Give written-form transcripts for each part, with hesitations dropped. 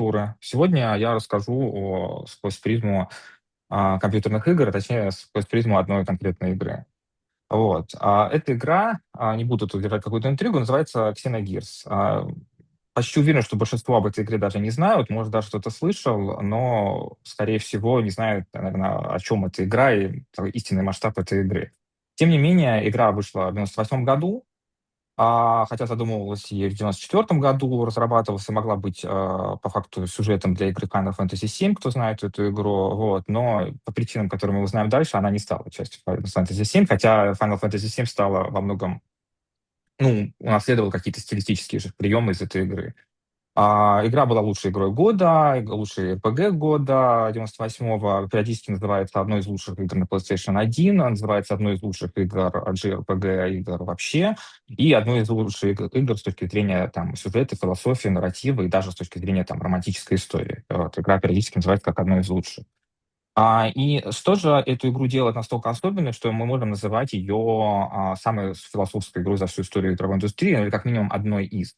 Артура. Сегодня я расскажу сквозь призму компьютерных игр, а точнее сквозь призму одной конкретной игры. Вот. Эта игра, не буду тут держать какую-то интригу, называется Xenogears. Почти уверен, что большинство об этой игре даже не знают, может, даже кто-то слышал, но, скорее всего, не знают, наверное, о чем эта игра и истинный масштаб этой игры. Тем не менее, игра вышла в 98 году, хотя задумывалась и в 94 году, разрабатывалась и могла быть, по факту, сюжетом для игры Final Fantasy VII, кто знает эту игру, вот, но по причинам, которые мы узнаем дальше, она не стала частью Final Fantasy VII, хотя Final Fantasy VII стала во многом, ну, унаследовала какие-то стилистические же приемы из этой игры. Игра была лучшей игрой года, лучшей РПГ года 98-го, периодически называется одной из лучших игр на PlayStation 1, называется одной из лучших игр JRPG игр вообще, и одной из лучших игр с точки зрения там, сюжета, философии, нарратива и даже с точки зрения там, романтической истории. Вот, игра периодически называется как одной из лучших. И что же эту игру делает настолько особенной, что мы можем называть ее самой философской игрой за всю историю игровой индустрии, или как минимум одной из.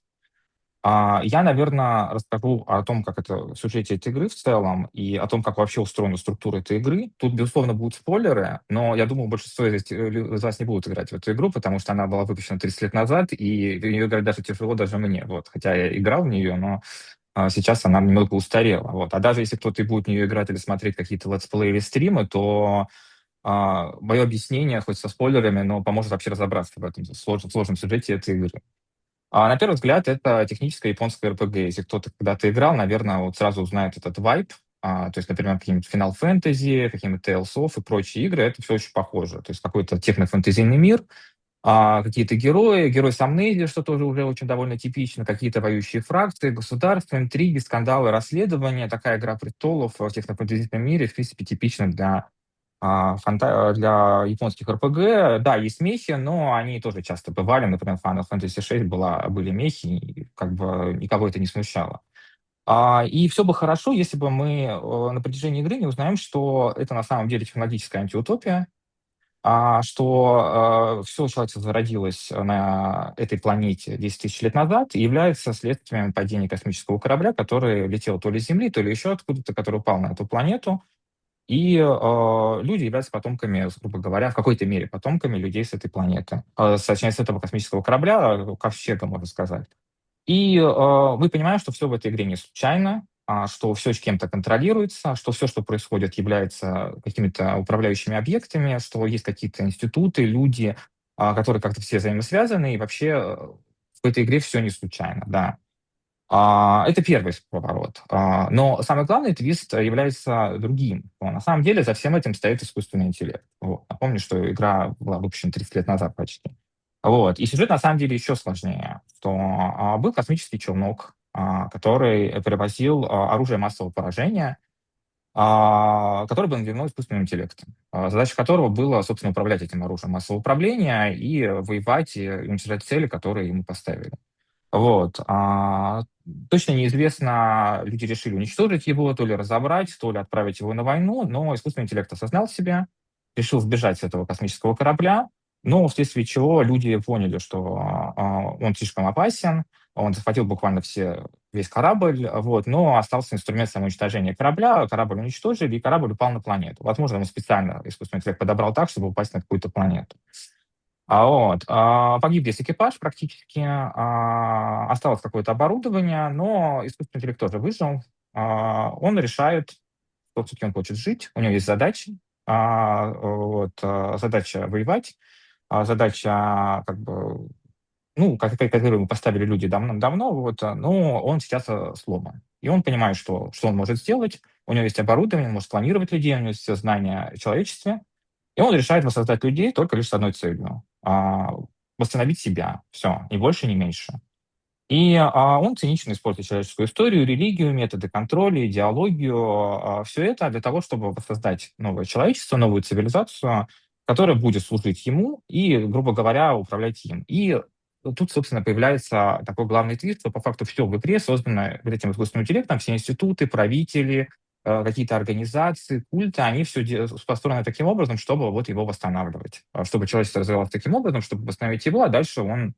Я, наверное, расскажу о том, как это в сюжете этой игры в целом, и о том, как вообще устроена структура этой игры. Тут, безусловно, будут спойлеры, но я думаю, большинство из вас не будут играть в эту игру, потому что она была выпущена 30 лет назад, и в нее играть даже тяжело даже мне. Вот. Хотя я играл в нее, но сейчас она немного устарела. Вот. А даже если кто-то и будет в нее играть или смотреть какие-то летсплеи или стримы, то мое объяснение, хоть со спойлерами, но поможет вообще разобраться в этом сложном сюжете этой игры. На первый взгляд, это техническая японская РПГ. Если кто-то когда-то играл, наверное, вот сразу узнает этот вайб. То есть, например, какие-нибудь Final Fantasy, какие-нибудь Tales of и прочие игры, это все очень похоже. То есть какой-то технофэнтезийный мир, какие-то герои, герой с амнезией, что тоже уже очень довольно типично, какие-то воюющие фракции, государства, интриги, скандалы, расследования. Такая игра престолов в технофэнтезийном мире, в принципе, типична для японских РПГ. Да, есть мехи, но они тоже часто бывали. Например, в Final Fantasy VI были мехи, и как бы никого это не смущало. И все бы хорошо, если бы мы на протяжении игры не узнаем, что это на самом деле технологическая антиутопия, что все человечество зародилось на этой планете 10 тысяч лет назад и является следствием падения космического корабля, который летел то ли с Земли, то ли еще откуда-то, который упал на эту планету. И люди являются потомками, грубо говоря, в какой-то мере потомками людей с этой планеты, точнее, с этого космического корабля, ковчега, можно сказать. И мы понимаем, что все в этой игре не случайно, что все кем-то контролируется, что все, что происходит, является какими-то управляющими объектами, что есть какие-то институты, люди, которые как-то все взаимосвязаны, и вообще в этой игре все не случайно, да. Это первый поворот. Но самый главный твист является другим. На самом деле за всем этим стоит искусственный интеллект. Вот. Напомню, что игра была выпущена 30 лет назад почти. Вот. И сюжет на самом деле еще сложнее. Что был космический челнок, который перевозил оружие массового поражения, который был наделено искусственным интеллектом, задача которого была, собственно, управлять этим оружием массового управления и воевать и уничтожать цели, которые ему поставили. Вот. Точно неизвестно, люди решили уничтожить его, то ли разобрать, то ли отправить его на войну, но искусственный интеллект осознал себя, решил сбежать с этого космического корабля, но вследствие чего люди поняли, что он слишком опасен, он захватил буквально весь корабль, вот, но остался инструмент самоуничтожения корабля, корабль уничтожили, и корабль упал на планету. Возможно, ему специально искусственный интеллект подобрал так, чтобы упасть на какую-то планету. Погиб весь экипаж практически, осталось какое-то оборудование, но искусственный интеллект тоже выжил. Он решает, что все-таки он хочет жить, у него есть задачи. Задача воевать, задача как бы, ну, которую ему поставили люди давно, вот, но он сейчас сломан. И он понимает, что он может сделать, у него есть оборудование, он может планировать людей, у него есть все знания о человечестве, и он решает воссоздать людей только лишь с одной целью восстановить себя. Все, ни больше, ни меньше. И он цинично использует человеческую историю, религию, методы контроля, идеологию, все это для того, чтобы воссоздать новое человечество, новую цивилизацию, которая будет служить ему и, грубо говоря, управлять им. И тут, собственно, появляется такой главный твист, что по факту все в игре создано вот этим искусственным интеллектом, все институты, правители, какие-то организации, культы, они все построены таким образом, чтобы вот его восстанавливать, чтобы человечество развивалось таким образом, чтобы восстановить его, а дальше он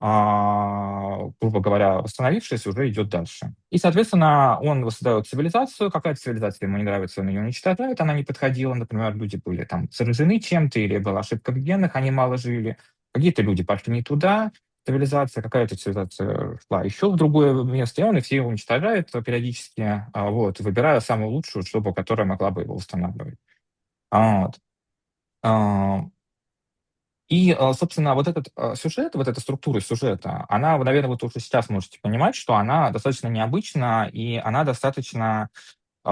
грубо говоря, восстановившись, уже идет дальше. И, соответственно, он воссоздает цивилизацию, какая-то цивилизация ему не нравится, он ее уничтожает, она не подходила, например, люди были там заражены чем-то, или была ошибка в генах, они мало жили, какие-то люди пошли не туда, цивилизация, какая-то цивилизация шла еще в другое место, и он их все уничтожает периодически, вот, выбирая самую лучшую, чтобы, которая могла бы его восстанавливать. Вот. А, собственно, вот этот сюжет, вот эта структура сюжета, она, вы, наверное, вот уже сейчас можете понимать, что она достаточно необычна, и она достаточно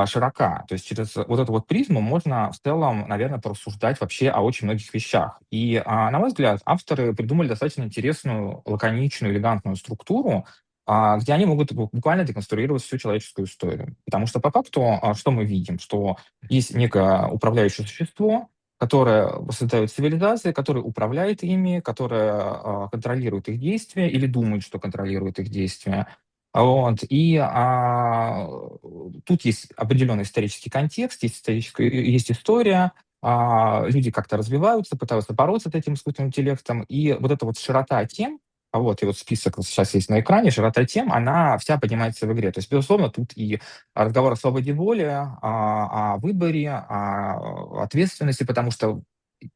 широка. То есть через вот эту вот призму можно в целом, наверное, порассуждать вообще о очень многих вещах. И, на мой взгляд, авторы придумали достаточно интересную, лаконичную, элегантную структуру, где они могут буквально деконструировать всю человеческую историю. Потому что по факту, что мы видим? Что есть некое управляющее существо, которое создает цивилизации, которое управляет ими, которое контролирует их действия или думает, что контролирует их действия. Вот. Тут есть определенный исторический контекст, есть история, люди как-то развиваются, пытаются бороться с этим искусственным интеллектом, и вот эта вот широта тем, вот, и вот список вот сейчас есть на экране, широта тем, она вся поднимается в игре. То есть, безусловно, тут и разговор о свободе воли, о выборе, о ответственности, потому что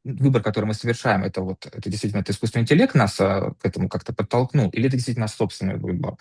выбор, который мы совершаем, это действительно это искусственный интеллект нас к этому как-то подтолкнул, или это действительно наш собственный выбор.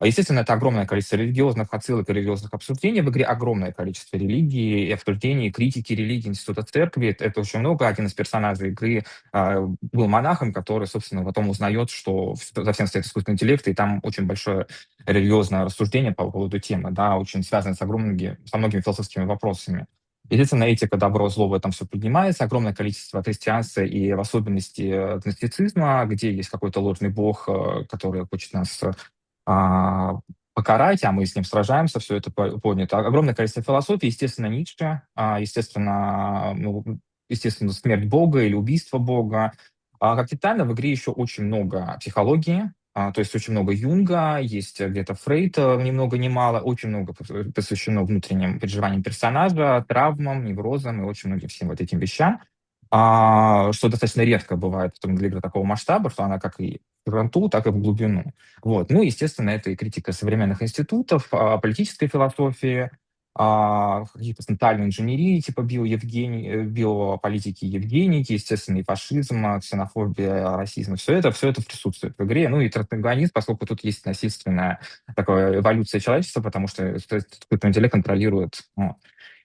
Естественно, это огромное количество религиозных отсылок и религиозных обсуждений. В игре огромное количество религий и обсуждений, критики религии, института церкви. Это очень много. Один из персонажей игры был монахом, который, собственно, потом узнает, что за всем стоит искусственный интеллект, и там очень большое религиозное рассуждение по поводу темы, да, очень связанное со многими философскими вопросами. Естественно, этика, добро, зло в этом все поднимается. Огромное количество христианства и в особенности гностицизма, где есть какой-то ложный бог, который хочет нас а, покарать, а мы с ним сражаемся, все это поднято. Огромное количество философий, естественно, Ницше, естественно, смерть Бога или убийство Бога. Капитально в игре еще очень много психологии, то есть очень много Юнга, есть где-то Фрейд, ни много ни мало, очень много посвящено внутренним переживаниям персонажа, травмам, неврозам и очень многим всем вот этим вещам. Что достаточно редко бывает для игры такого масштаба, что она как и в широту, так и в глубину. Вот. Ну, естественно, это и критика современных институтов, политической философии, каких-то социальной инженерии, типа биополитики Евгеники, естественно, и фашизм, ксенофобия, расизм. Все это присутствует в игре. Ну и трансгуманизм, поскольку тут есть насильственная такая эволюция человечества, потому что искусственный интеллект контролирует.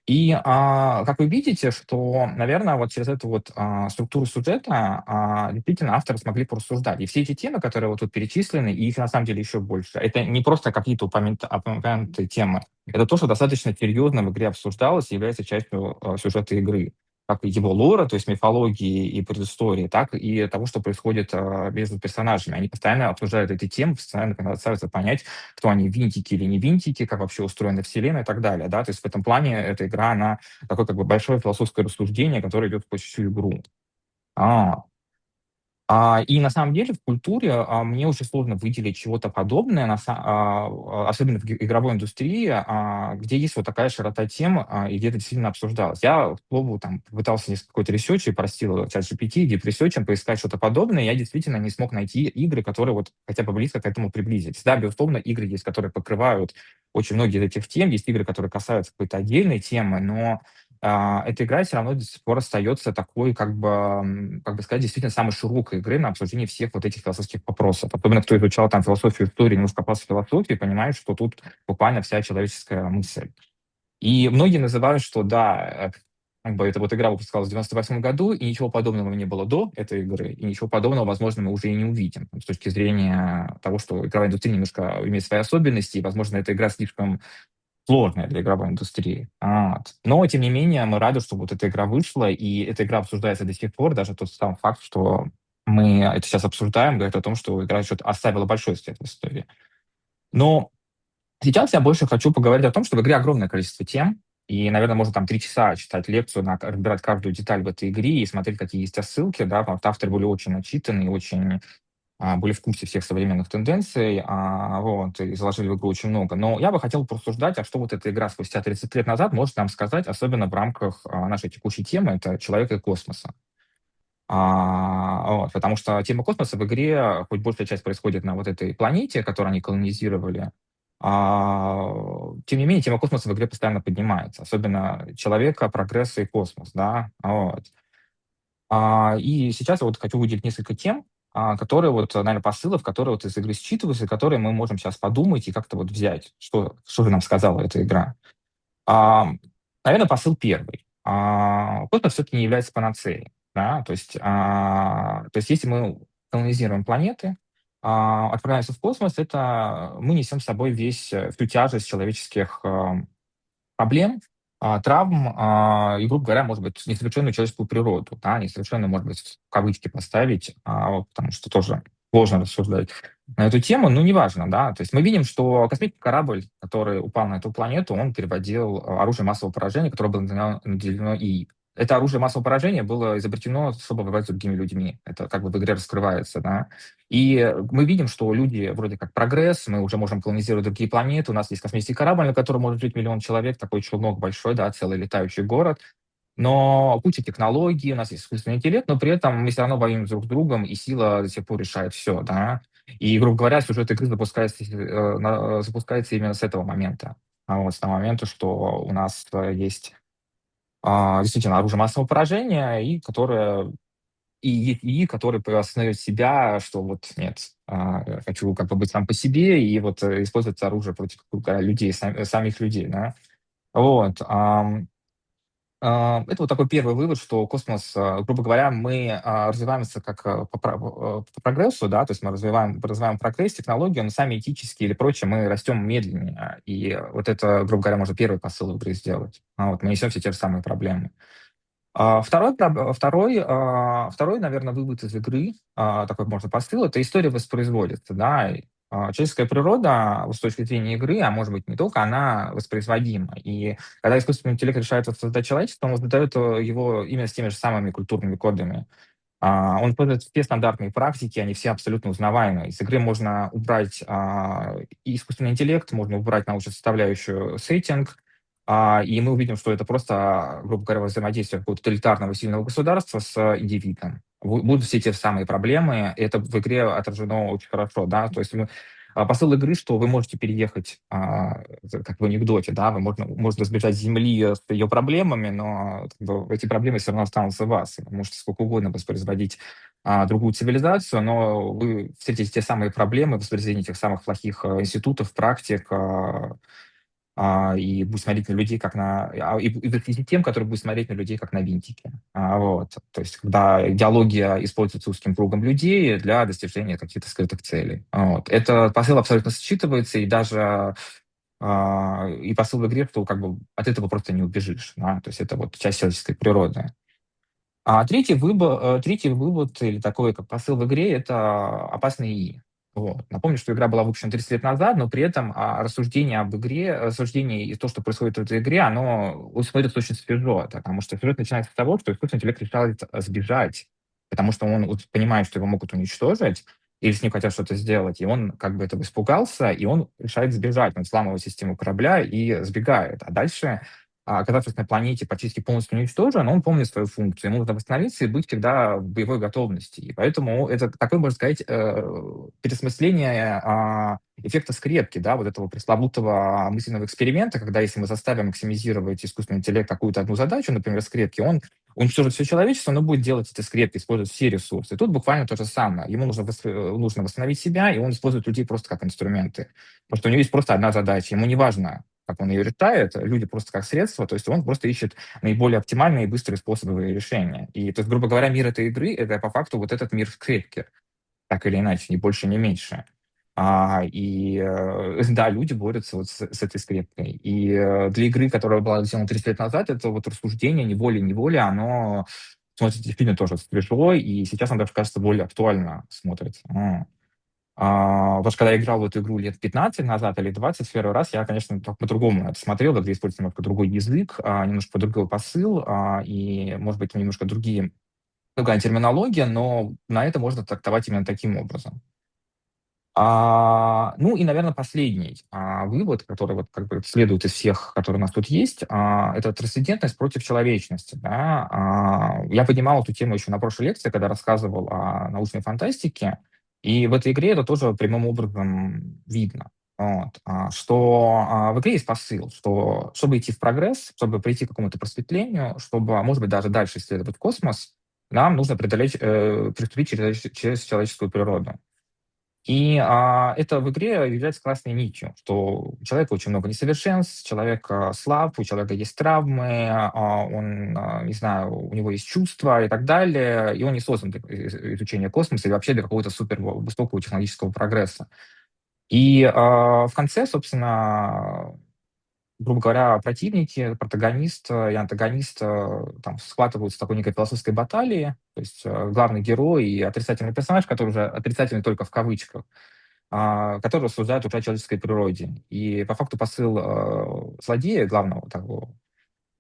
Как вы видите, что, наверное, вот через эту вот структуру сюжета действительно авторы смогли порассуждать. И все эти темы, которые вот тут перечислены, и их на самом деле еще больше, это не просто какие-то упомянутые темы. Это то, что достаточно серьезно в игре обсуждалось и является частью сюжета игры. Как и его лора, то есть мифологии и предыстории, так и того, что происходит между персонажами. Они постоянно обсуждают эти темы, постоянно пытаются понять, кто они, винтики или не винтики, как вообще устроена Вселенная и так далее. Да? То есть в этом плане эта игра, она такое как бы большое философское рассуждение, которое идет по всю игру. А, и на самом деле в культуре мне очень сложно выделить чего-то подобное, особенно в игровой индустрии, где есть вот такая широта тем, и где это действительно обсуждалось. Я, к слову, там пытался несколько какой-то ресерч и просил ChatGPT, DeepResearch поискать что-то подобное, я действительно не смог найти игры, которые вот хотя бы близко к этому приблизились. Да, безусловно, игры есть, которые покрывают очень многие из этих тем, есть игры, которые касаются какой-то отдельной темы, но эта игра все равно до сих пор остается такой, как бы сказать, действительно самой широкой игры на обсуждение всех вот этих философских вопросов. Особенно кто изучал там философию истории, немножко копался в философии, понимает, что тут буквально вся человеческая мысль. И многие называют, что да, как бы эта вот игра выпускалась в 98 году, и ничего подобного не было до этой игры, и ничего подобного, возможно, мы уже и не увидим. С точки зрения того, что игровая индустрия немножко имеет свои особенности, и, возможно, эта игра слишком сложная для игровой индустрии. Но, тем не менее, мы рады, что вот эта игра вышла, и эта игра обсуждается до сих пор. Даже тот сам факт, что мы это сейчас обсуждаем, говорит о том, что игра еще оставила большой след в истории. Но сейчас я больше хочу поговорить о том, что в игре огромное количество тем, и, наверное, можно там 3 часа читать лекцию, разбирать каждую деталь в этой игре и смотреть, какие есть отсылки, да, потому что авторы были очень начитаны и очень были в курсе всех современных тенденций, вот, и заложили в игру очень много. Но я бы хотел порассуждать, а что вот эта игра спустя 30 лет назад может нам сказать, особенно в рамках нашей текущей темы, это «Человека и космоса». Вот, потому что тема космоса в игре, хоть большая часть происходит на вот этой планете, которую они колонизировали, тем не менее тема космоса в игре постоянно поднимается, особенно человека, прогресса и космос, да, вот. И сейчас я вот хочу выделить несколько тем, которые вот, наверное, посылов, которые вот из игры считываются, и которые мы можем сейчас подумать и как-то вот взять, что же нам сказала эта игра. А, Наверное, посыл первый. Космос все-таки не является панацеей. Да? То есть если мы колонизируем планеты, отправляемся в космос, это мы несем с собой всю тяжесть человеческих проблем, травм и, грубо говоря, может быть, несовершенную человеческую природу, да, несовершенную, может быть, в кавычки поставить, вот, потому что тоже сложно рассуждать на эту тему, но неважно, да, то есть мы видим, что космический корабль, который упал на эту планету, он переводил оружие массового поражения, которое было наделено ИИ. Это оружие массового поражения было изобретено, чтобы воевать с другими людьми. Это как бы в игре раскрывается, да. И мы видим, что люди вроде как прогресс, мы уже можем колонизировать другие планеты, у нас есть космический корабль, на котором может жить миллион человек, такой челнок большой, да, целый летающий город. Но куча технологий, у нас есть искусственный интеллект, но при этом мы все равно воюем друг с другом, и сила до сих пор решает все, да. И, грубо говоря, сюжет игры запускается именно с этого момента. Вот, с того момента, что у нас есть действительно оружие массового поражения, и которое и который осознает себя, что вот нет, я хочу как бы быть сам по себе, и вот использовать оружие против людей, самих людей, да. Вот. Это вот такой первый вывод, что космос, грубо говоря, мы развиваемся как по прогрессу, да, то есть мы развиваем прогресс, технологии, но сами этические или прочее мы растем медленнее. И вот это, грубо говоря, можно первый посыл игры сделать. Вот, мы несем все те же самые проблемы. Второй, наверное, вывод из игры, такой можно посыл, это история воспроизводится, да. Человеческая природа, с точки зрения игры, а может быть не только, она воспроизводима. И когда искусственный интеллект решает воссоздать человечество, он воссоздает его именно с теми же самыми культурными кодами. Он использует все стандартные практики, они все абсолютно узнаваемые. Из игры можно убрать и искусственный интеллект, можно убрать научную составляющую, сеттинг, и мы увидим, что это просто, грубо говоря, взаимодействие какого-то тоталитарного сильного государства с индивидом. Будут все те же самые проблемы, и это в игре отражено очень хорошо, да, то есть посыл игры, что вы можете переехать, как в анекдоте, да, можно сбежать с Земли с ее проблемами, но как бы, эти проблемы все равно останутся у вас. Вы можете сколько угодно воспроизводить другую цивилизацию, но вы встретите те самые проблемы воспроизведения тех самых плохих институтов, практик, и будет смотреть на людей как и быть не тем, который будет смотреть на людей как на винтики. Вот. То есть когда идеология используется узким кругом людей для достижения каких-то скрытых целей. Вот. Это посыл абсолютно считывается, и даже и посыл в игре, что как бы от этого просто не убежишь. Да? То есть это вот часть человеческой природы. Третий вывод или такой как посыл в игре — это опасные ИИ. Вот. Напомню, что игра была выпущена 30 лет назад, но при этом рассуждение об игре, рассуждение и то, что происходит в этой игре, оно смотрится очень свежо, потому что сюжет начинается с того, что искусственный интеллект решает сбежать, потому что он вот понимает, что его могут уничтожить, или с ним хотят что-то сделать, и он как бы этого испугался, и он решает сбежать, он взламывает систему корабля и сбегает. А дальше оказавшись на планете практически полностью уничтожен, он помнит свою функцию. Ему нужно восстановиться и быть всегда в боевой готовности. И поэтому это такое, можно сказать, пересмысление эффекта скрепки, да, вот этого пресловутого мысленного эксперимента, когда если мы заставим максимизировать искусственный интеллект какую-то одну задачу, например, скрепки, он уничтожит все человечество, но будет делать эти скрепки, использовать все ресурсы. И тут буквально то же самое. Ему нужно восстановить себя, и он использует людей просто как инструменты. Потому что у него есть просто одна задача. Ему не важно, как он ее решает, люди просто как средство, то есть он просто ищет наиболее оптимальные и быстрые способы решения. И, то есть, грубо говоря, мир этой игры — это по факту вот этот мир в скрепке, так или иначе, ни больше, ни меньше. Да, люди борются вот с этой скрепкой. И для игры, которая была сделана 30 лет назад, это вот рассуждение неволей-неволей, оно смотрится действительно тоже свежо, и сейчас оно даже, кажется, более актуально смотрится. Потому что когда я играл в эту игру лет 15 назад или 20 в первый раз, я, конечно, по-другому на это смотрел, где используется немножко другой язык, немножко другой посыл, и, может быть, немножко другая терминология, но на это можно трактовать именно таким образом. Ну и, наверное, последний вывод, который вот как бы следует из всех, которые у нас тут есть, это трансцендентность против человечности. Да? Я поднимал эту тему еще на прошлой лекции, когда рассказывал о научной фантастике, и в этой игре это тоже прямым образом видно. Вот, что в игре есть посыл, что чтобы идти в прогресс, чтобы прийти к какому-то просветлению, чтобы, может быть, даже дальше исследовать космос, нам нужно приступить через человеческую природу. И это в игре является классной нитью, что у человека очень много несовершенств, человек слаб, у человека есть травмы, он, не знаю, у него есть чувства и так далее, и он не создан для изучения космоса и вообще для какого-то супер высокого технологического прогресса. И в конце, собственно, грубо говоря, противники, протагонист и антагонист там схватываются в такой некой философской баталии, то есть главный герой и отрицательный персонаж, который уже отрицательный только в кавычках, который рассуждает уже о человеческой природе. И по факту посыл злодея, главного того,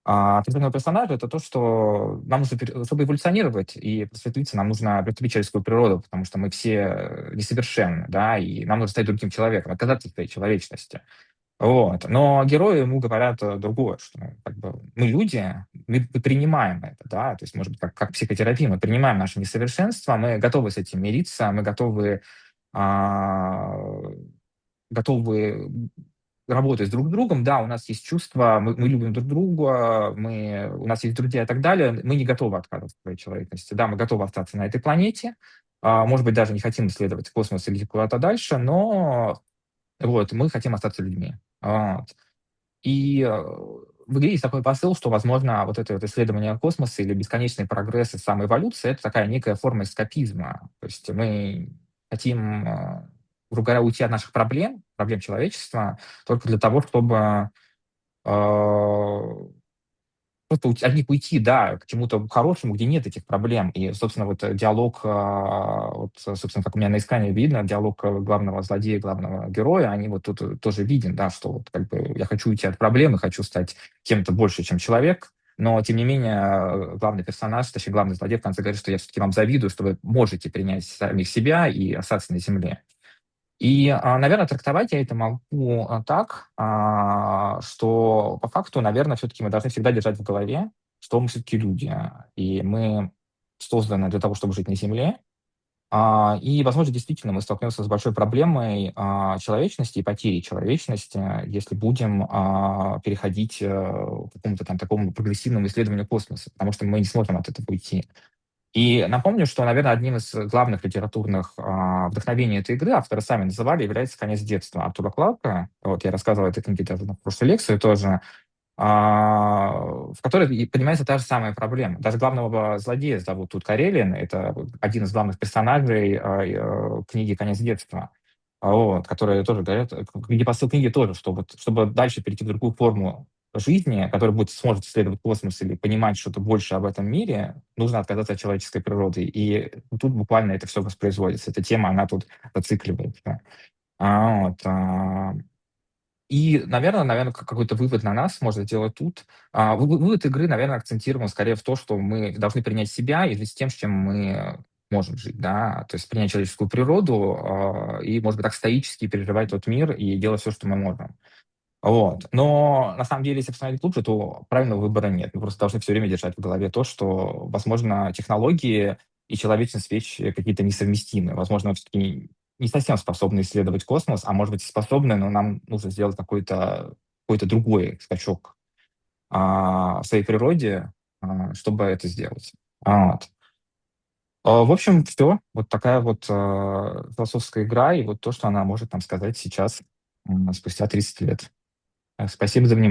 отрицательного персонажа, это то, что нам нужно, чтобы эволюционировать и просветлиться, нам нужно приступить человеческую природу, потому что мы все несовершенны, да, и нам нужно стать другим человеком, отказаться от своей человечности. Вот. Но герои ему говорят другое, что как бы, мы люди, мы принимаем это, да, то есть, может быть, как психотерапия, мы принимаем наши несовершенства, мы готовы с этим мириться, мы а, готовы работать друг с другом, да, у нас есть чувства, мы любим друг друга, у нас есть друзья и так далее, мы не готовы отказываться от своей человечности, да, мы готовы остаться на этой планете, может быть, даже не хотим исследовать космос или куда-то дальше, но вот, мы хотим остаться людьми. Вот. И в игре есть такой посыл, что, возможно, вот это вот исследование космоса или бесконечный прогресс и самоэволюция — это такая некая форма эскапизма. То есть мы хотим, грубо говоря, уйти от наших проблем человечества, только для того, чтобы просто от них уйти, да, к чему-то хорошему, где нет этих проблем. И, собственно, вот диалог, собственно, как у меня на экране видно, диалог главного злодея, главного героя, они вот тут тоже виден, да, что вот как бы я хочу уйти от проблемы, хочу стать кем-то больше, чем человек, но, тем не менее, главный персонаж, точнее, главный злодей в конце говорит, что я все-таки вам завидую, что вы можете принять самих себя и остаться на земле. И, наверное, трактовать я это могу так, что по факту, наверное, все-таки мы должны всегда держать в голове, что мы все-таки люди, и мы созданы для того, чтобы жить на Земле. И, возможно, действительно мы столкнемся с большой проблемой человечности и потери человечности, если будем переходить к какому-то там такому прогрессивному исследованию космоса, потому что мы не сможем от этого уйти. И напомню, что, наверное, одним из главных литературных вдохновений этой игры, авторы сами называли, является «Конец детства» Артура Кларка. Вот я рассказывал о этой книге даже на прошлой лекции тоже, в которой и поднимается та же самая проблема. Даже главного злодея зовут тут Карелин, это вот один из главных персонажей книги «Конец детства», вот, которые тоже говорят, где посыл книги тоже, что вот, чтобы дальше перейти в другую форму жизни, которая будет, сможет исследовать космос или понимать что-то больше об этом мире, нужно отказаться от человеческой природы. И тут буквально это все воспроизводится. Эта тема, она тут зацикливается. Вот. И, наверное, какой-то вывод на нас можно сделать тут. Вывод игры, наверное, акцентирован скорее в то, что мы должны принять себя и жить с тем, с чем мы можем жить, да, то есть принять человеческую природу и, может быть, так стоически переживать тот мир и делать все, что мы можем. Вот. Но на самом деле, если посмотреть глубже, то правильного выбора нет. Мы просто должны все время держать в голове то, что, возможно, технологии и человечность — вещи какие-то несовместимые. Возможно, мы все-таки не совсем способны исследовать космос, а может быть, и способны, но нам нужно сделать какой-то другой скачок в своей природе, чтобы это сделать. Вот. В общем, все. Вот такая вот философская игра, и вот то, что она может нам сказать сейчас, спустя 30 лет. Спасибо за внимание.